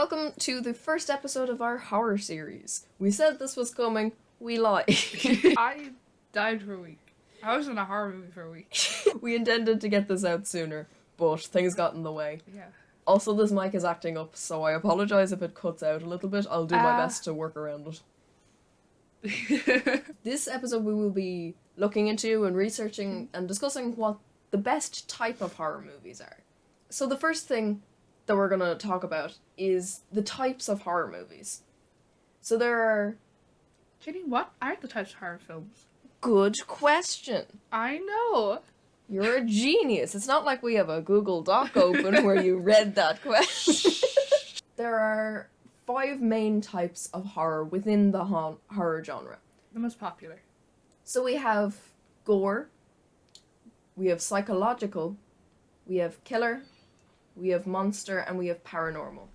Welcome to the first episode of our horror series. We said this was coming, we lied. I died for a week. I was in a horror movie for a week. We intended to get this out sooner, but things got in the way. Yeah. Also, this mic is acting up, so I apologize if it cuts out a little bit. I'll do my best to work around it. This episode we will be looking into and researching and discussing what the best type of horror movies are. So the first thing that we're going to talk about is the types of horror movies. So there are... Jenny, what are the types of horror films? Good question. I know. You're a genius. It's not like we have a Google Doc open where you read that question. There are 5 main types of horror within the horror genre. The most popular. So we have gore, we have psychological, we have killer, we have monster, and we have paranormal.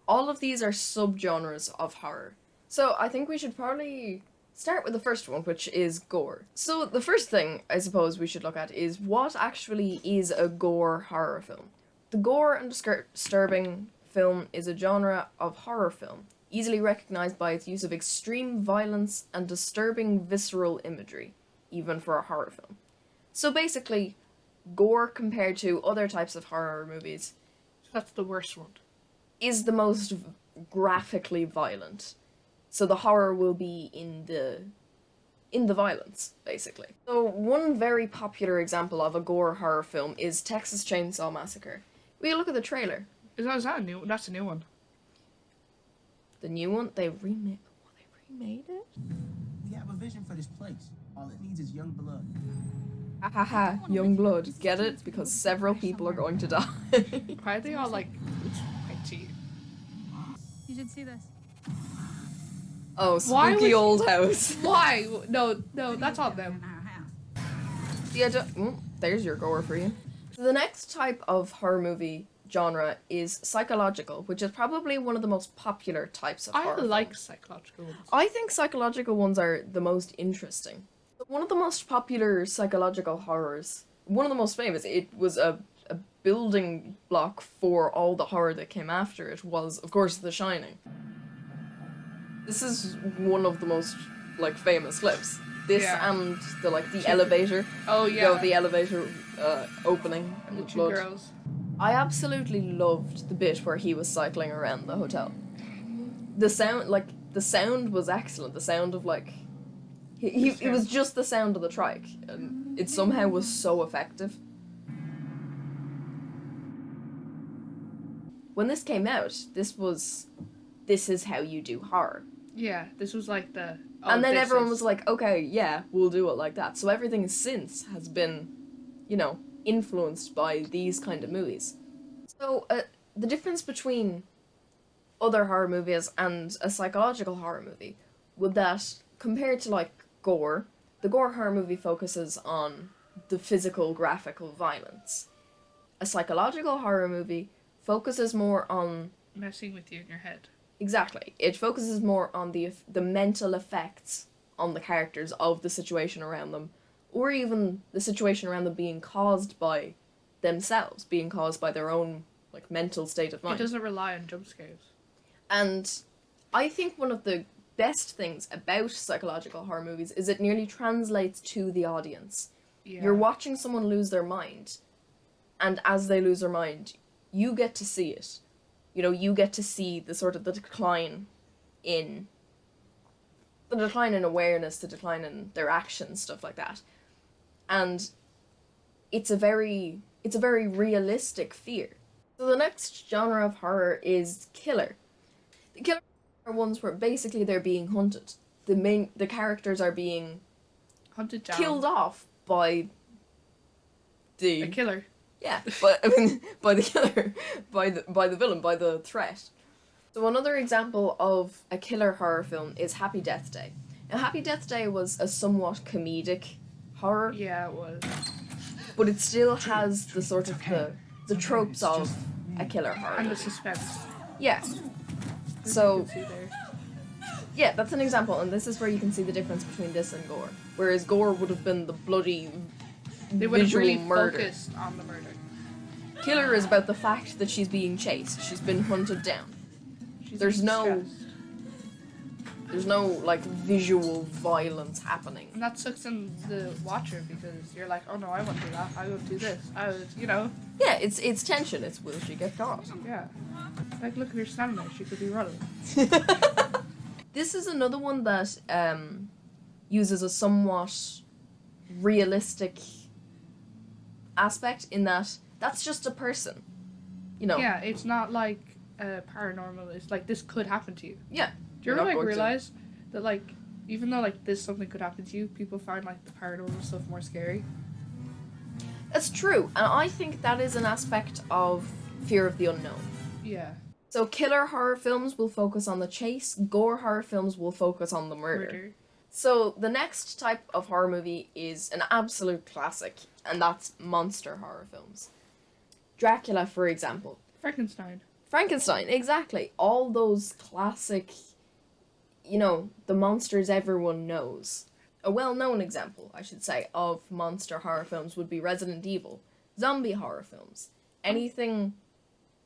All of these are subgenres of horror. So I think we should probably start with the first one, which is gore. So the first thing I suppose we should look at is what actually is a gore horror film. The gore and disturbing film is a genre of horror film, easily recognized by its use of extreme violence and disturbing visceral imagery, even for a horror film. So basically, gore compared to other types of horror movies That's the worst one. is the most graphically violent. So the horror will be in the violence, basically. So one very popular example of a gore horror film is Texas Chainsaw Massacre. We look at the trailer. Is that a new? That's a new one. The new one, they remade it? We have a vision for this place. All it needs is young blood. Haha, young blood. Get it? Because several people are going to die. Why are they all like cheat? You should see this. Oh, Why spooky would- old house. Why? No, that's all them. Yeah, there's your gore for you. So the next type of horror movie genre is psychological, which is probably one of the most popular types of I horror. like films. psychological ones. I think psychological ones are the most interesting. One of the most popular psychological horrors, one of the most famous, it was a building block for all the horror that came after it, was, of course, The Shining. This is one of the most, famous clips. This Yeah. and the elevator. Oh yeah. The elevator opening and the the two blood. girls. I absolutely loved the bit where he was cycling around the hotel. The sound was excellent. The sound of it was just the sound of the trike, and it somehow was so effective. When this came out, this is how you do horror. Yeah, this was like the. And then everyone was like, okay, yeah, we'll do it like that. So everything since has been, influenced by these kind of movies. So the difference between other horror movies and a psychological horror movie would that compared to gore, the gore horror movie focuses on the physical graphical violence. A psychological horror movie focuses more on messing with you in your head. exactly. It focuses more on the mental effects on the characters of the situation around them, or even the situation around them being caused by themselves, being caused by their own mental state of mind. It doesn't rely on jump scares. And I think one of the best things about psychological horror movies is it nearly translates to the audience. Yeah. You're watching someone lose their mind, and as they lose their mind, you get to see it. You get to see the decline in awareness, the decline in their actions, stuff like that. And it's a very realistic fear. So the next genre of horror is killer. The killer are ones where basically they're being hunted. The characters are being Hunted down. killed off by the A killer. yeah, but by the killer, by the villain, by the threat. So another example of a killer horror film is Happy Death Day. Now, Happy Death Day was a somewhat comedic horror, Yeah, it was. but it still has the tropes of a killer horror. And the suspense. Yeah. As So you can see there. yeah, that's an example, and this is where you can see the difference between this and gore. Whereas gore would have been the bloody They would have visual really murder. focused on the murder. Killer is about the fact that she's being chased. She's been hunted down. She's There's no stressed. like visual violence happening. And that sucks in the watcher because you're like, oh no, I won't do that. I will do this. I would, Yeah, it's tension. It's will she get caught? Yeah. Like, look at her standing there. She could be running. This is another one that uses a somewhat realistic aspect in that that's just a person. Yeah, it's not like paranormal. It's like, this could happen to you. Yeah. Do you ever, like, realize that, like, even though, like, this something could happen to you, people find, like, the paranormal stuff more scary? That's true, and I think that is an aspect of fear of the unknown. Yeah. So killer horror films will focus on the chase, gore horror films will focus on the murder. So the next type of horror movie is an absolute classic, and that's monster horror films. Dracula, for example. Frankenstein, exactly. All those classic, the monsters everyone knows. A well-known example, I should say, of monster horror films would be Resident Evil. Zombie horror films. Anything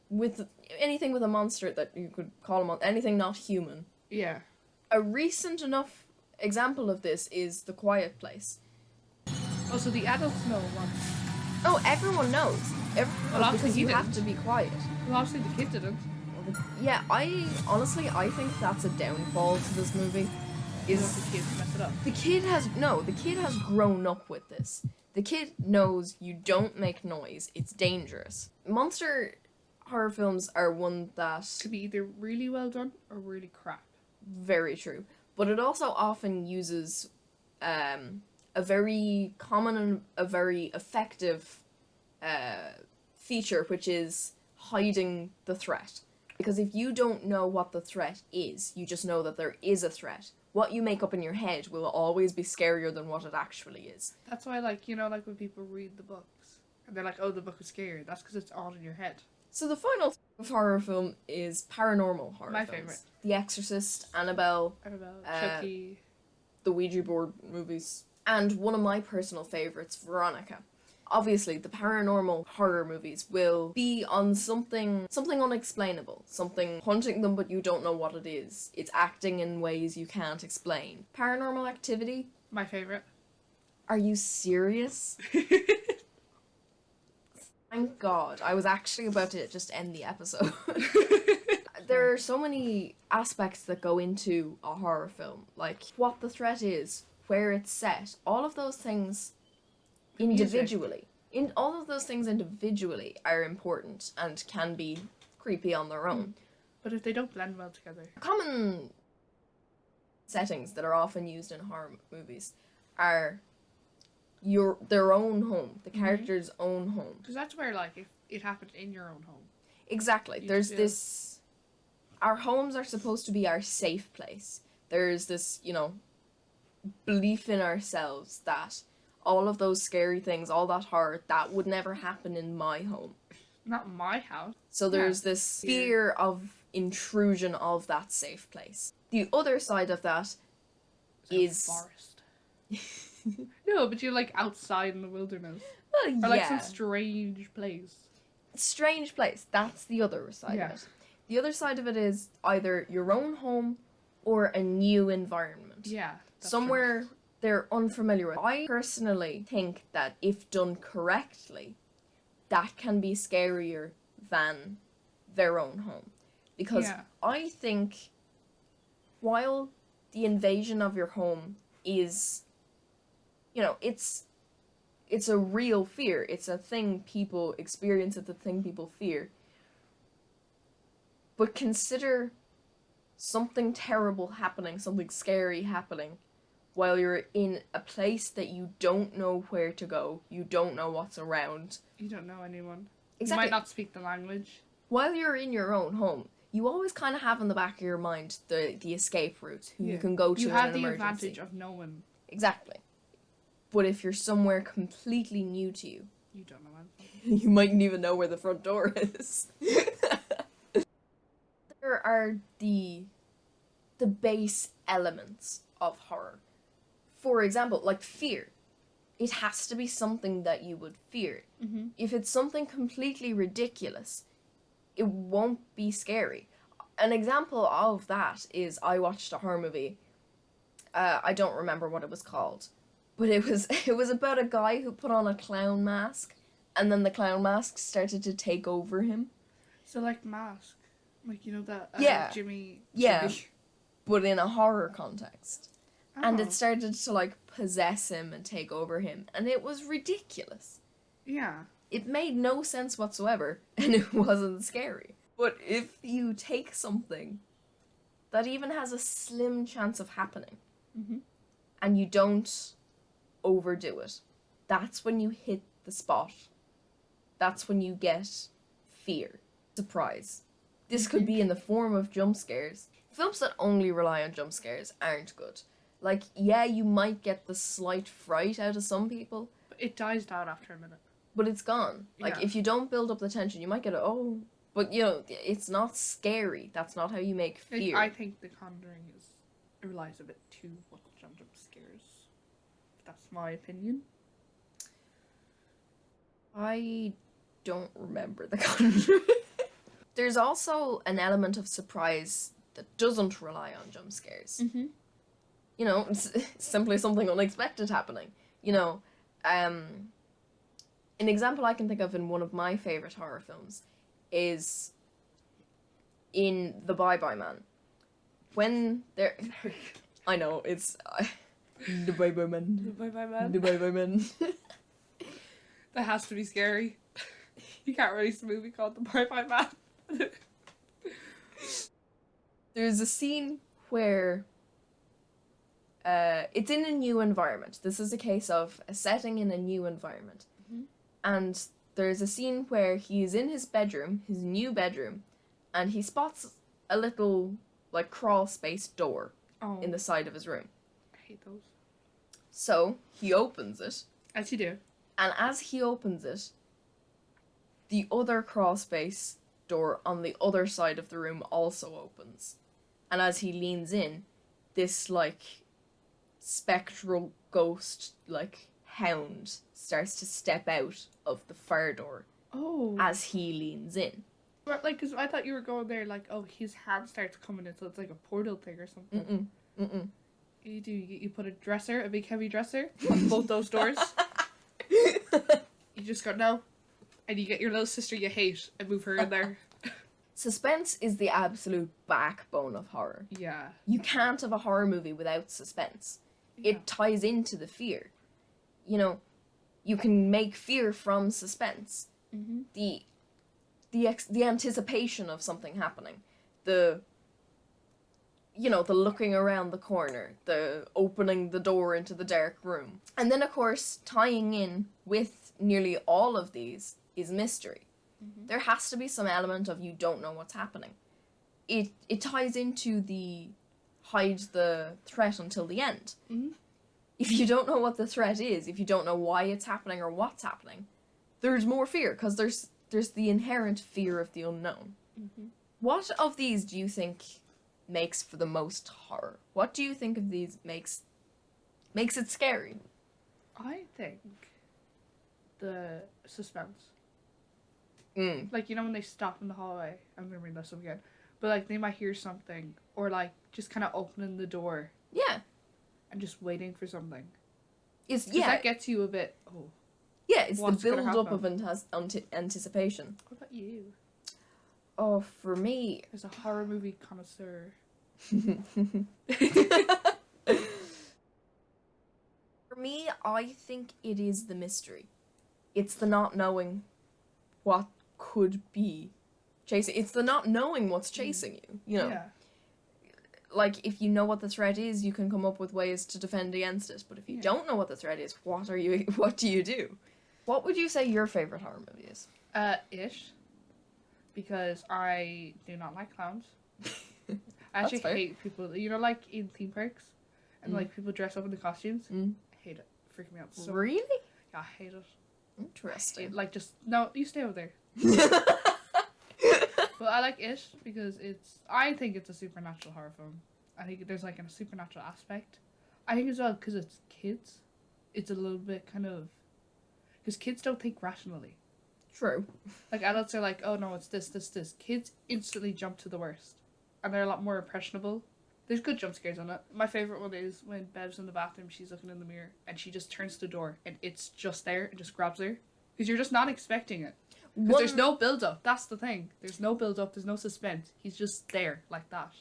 with a monster that you could call anything not human. Yeah. A recent enough example of this is The Quiet Place. Oh, so the adults know one. Oh, everyone knows. Everyone knows because you have to be quiet. Well, obviously the kid didn't. Yeah, I think that's a downfall to this movie. Is the kid mess it up? The kid has grown up with this. The kid knows you don't make noise. It's dangerous. Monster horror films are one that could be either really well done or really crap. Very true. But it also often uses a very common and a very effective feature, which is hiding the threat. Because if you don't know what the threat is, you just know that there is a threat. What you make up in your head will always be scarier than what it actually is. That's why, like when people read the books, and they're like, oh, the book is scary. That's because it's all in your head. So the final type of horror film is paranormal horror My films. favourite. The Exorcist, Annabelle, Chucky. The Ouija board movies, and one of my personal favourites, Veronica. Obviously, the paranormal horror movies will be on something unexplainable, something haunting them but you don't know what it is. It's acting in ways you can't explain. Paranormal Activity? My favourite. Are you serious? Thank God. I was actually about to just end the episode. There are so many aspects that go into a horror film, like what the threat is, where it's set, all of those things individually. All of those things individually are important and can be creepy on their own. But if they don't blend well together. Common settings that are often used in horror movies are their own home, the character's own home. Because that's where, like, if it happened in your own home. Exactly. There's this... Our homes are supposed to be our safe place. There's this, belief in ourselves that all of those scary things, all that horror, that would never happen in my home. Not my house. So there's this fear of intrusion of that safe place. The other side of that is... forest. No, but you're, like, outside in the wilderness. Well, yeah. Or, like, some strange place. Strange place. That's the other side of it. The other side of it is either your own home or a new environment. Yeah. Somewhere they're unfamiliar with. I personally think that if done correctly, that can be scarier than their own home. Because I think while the invasion of your home is, it's a real fear. It's a thing people experience. It's a thing people fear. But consider something terrible happening, something scary happening, while you're in a place that you don't know where to go, you don't know what's around. You don't know anyone. Exactly. You might not speak the language. While you're in your own home, you always kind of have in the back of your mind the escape route, who you can go to in an emergency. You have the advantage of knowing. Exactly. But if you're somewhere completely new to you... You don't know anything. You mightn't even know where the front door is. There are the base elements of horror. For example, like fear. It has to be something that you would fear. If it's something completely ridiculous, it won't be scary. an example of that is I watched a horror movie. I don't remember what it was called, but it was about a guy who put on a clown mask, and then the clown mask started to take over him. So like Mask, like you know that Yeah. Jimmy. Yeah. Jimmy. But in a horror context. And Oh. it started to like possess him and take over him, and it was ridiculous. Yeah. It made no sense whatsoever, and it wasn't scary. But if you take something that even has a slim chance of happening, Mm-hmm. and you don't overdo it, that's when you hit the spot. That's when you get fear, surprise. This could be in the form of jump scares. Films that only rely on jump scares aren't good. Like, yeah, you might get the slight fright out of some people, But it dies down after a minute. but it's gone. Like, Yeah. if you don't build up the tension, you might get but you know, it's not scary. That's not how you make Like, fear. I think The Conjuring relies a bit too much on jump scares. That's my opinion. I don't remember The Conjuring. There's also an element of surprise that doesn't rely on jump scares. Mm-hmm. You know, it's simply something unexpected happening. You know, an example I can think of in one of my favorite horror films is in The Bye Bye Man. When there, I know it's The Bye Bye Man. Bye bye man. The Bye Bye Man. That has to be scary. You can't release a movie called The Bye Bye Man. There's a scene where it's in a new environment. This is a case of a setting in a new environment. Mhm. And there's a scene where he's in his bedroom, his new bedroom, and he spots a little, like, crawl space door Oh, in the side of his room. I hate those. So he opens it, As you do. and as he opens it, the other crawl space door on the other side of the room also opens. And as he leans in, this, like, spectral ghost, like, hound starts to step out of the fire door Oh. as he leans in. But, like, cause I thought you were going there, like, oh, his hand starts coming in, so it's like a portal thing or something. Mm-mm. You put a dresser, a big heavy dresser, on both those doors. You just go, no. And you get your little sister you hate and move her in there. Suspense is the absolute backbone of horror. Yeah. You can't have a horror movie without suspense. Yeah. It ties into the fear. You know, you can make fear from suspense. Mm-hmm. The anticipation of something happening. The looking around the corner, the opening the door into the dark room. And then, of course, tying in with nearly all of these is mystery. Mm-hmm. There has to be some element of you don't know what's happening. It ties into the hide the threat until the end. Mm-hmm. If you don't know what the threat is, if you don't know why it's happening or what's happening, there's more fear, because there's the inherent fear of the unknown. Mm-hmm. What of these do you think makes for the most horror? What do you think of these makes it scary? I think the suspense. Mm. Like, you know when they stop in the hallway, I'm gonna bring this up again, but like they might hear something, or like just kind of opening the door Yeah. and just waiting for something. It's 'Cause yeah. that gets you a bit, oh, Yeah, it's what's the gonna build up of happen? anticipation. What about you? Oh, for me, As a horror movie connoisseur. for me, I think it is the mystery. It's the not knowing what could be chasing. It's the not knowing what's chasing you. You know, Yeah. like if you know what the threat is, you can come up with ways to defend against it. But if you Yeah. don't know what the threat is, what do you do? What would you say your favorite horror movie is? Ish. Because I do not like clowns. I actually fair. hate people, you know, like in theme parks, and Mm. like people dress up in the costumes. Mm. I hate it. Freak me out so. Really Yeah, I hate it. interesting. Like just no, you stay over there. But I like it because I think it's a supernatural horror film. I think there's like a supernatural aspect. I think as well because it's kids, it's a little bit kind of, because kids don't think rationally. True. Like adults are like, oh no, it's this. Kids instantly jump to the worst. and they're a lot more impressionable. There's good jump scares on it. My favourite one is when Bev's in the bathroom, she's looking in the mirror, and she just turns to the door, and it's just there, and just grabs her. Because you're just not expecting it. Because there's no build-up. That's the thing. There's no build-up, there's no suspense. He's just there, like that.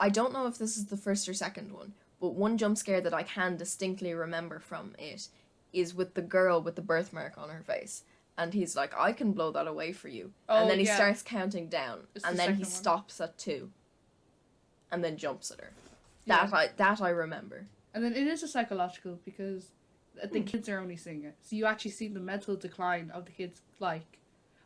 I don't know if this is the first or second one, but one jump scare that I can distinctly remember from it is with the girl with the birthmark on her face. And he's like, I can blow that away for you. Oh, and then he yeah. starts counting down. It's And the then he second one. stops at 2. And then jumps at her. Yeah. That I remember. And then it is a psychological because the kids are only seeing it. So you actually see the mental decline of the kids. Like,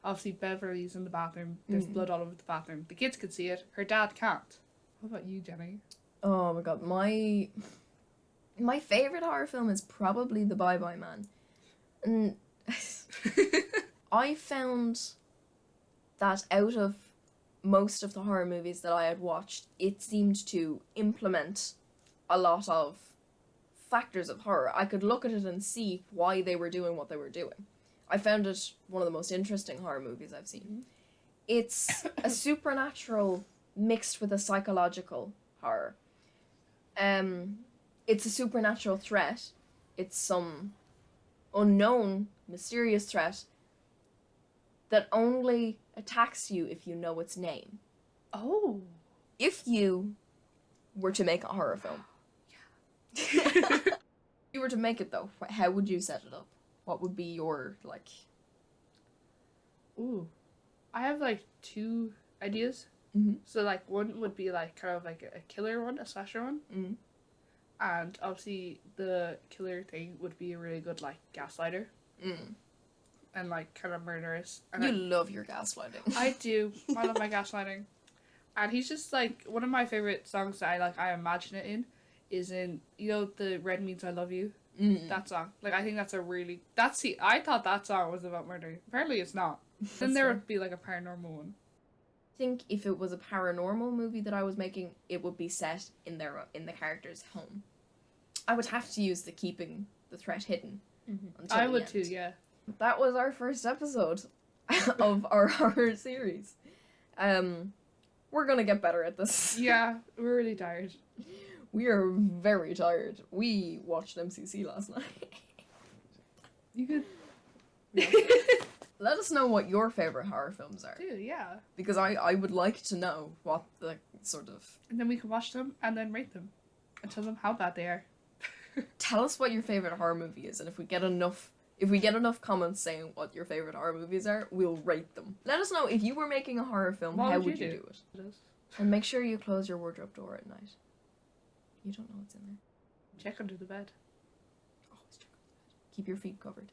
obviously Beverly's in the bathroom. There's blood all over the bathroom. The kids can see it. Her dad can't. What about you, Jenny? Oh my god, my favorite horror film is probably The Bye Bye Man. And I found that out of most of the horror movies that I had watched, it seemed to implement a lot of factors of horror. I could look at it and see why they were doing what they were doing. I found it one of the most interesting horror movies I've seen. It's a supernatural mixed with a psychological horror. It's a supernatural threat. It's some unknown, mysterious threat that only attacks you if you know its name. Oh. If you were to make a horror film. If you were to make it though, how would you set it up? What would be your, like... Ooh. I have, like, 2 ideas. Mhm. So, like, one would be, like, kind of like a killer one, a slasher one. Mm. And obviously the killer thing would be a really good, like, gaslighter. Mm. And, like, kind of murderous. And You love your gaslighting. I do. I love my gaslighting. And he's just, like, one of my favorite songs that I imagine it in is in, you know, the Red Means I Love You? Mm. That song. Like, I think that's a really... I thought that song was about murder. Apparently it's not. Then That's there fair. would be, like, a paranormal one. I think if it was a paranormal movie that I was making, it would be set in the character's home. I would have to use the keeping the threat hidden. Until I the would end. too, yeah. That was our first episode of our horror series. We're gonna get better at this. Yeah, we're really tired. We are very tired. We watched MCC last night. You could Let us know what your favorite horror films are, do, yeah. because I would like to know what the sort of... And then we can watch them and then rate them. And tell them how bad they are. Tell us what your favorite horror movie is, and if we get enough comments saying what your favorite horror movies are, we'll rate them. Let us know if you were making a horror film, What how would would you you do? do it? It is. And make sure you close your wardrobe door at night. You don't know what's in there. Check under the bed. Always check on the bed. Keep your feet covered.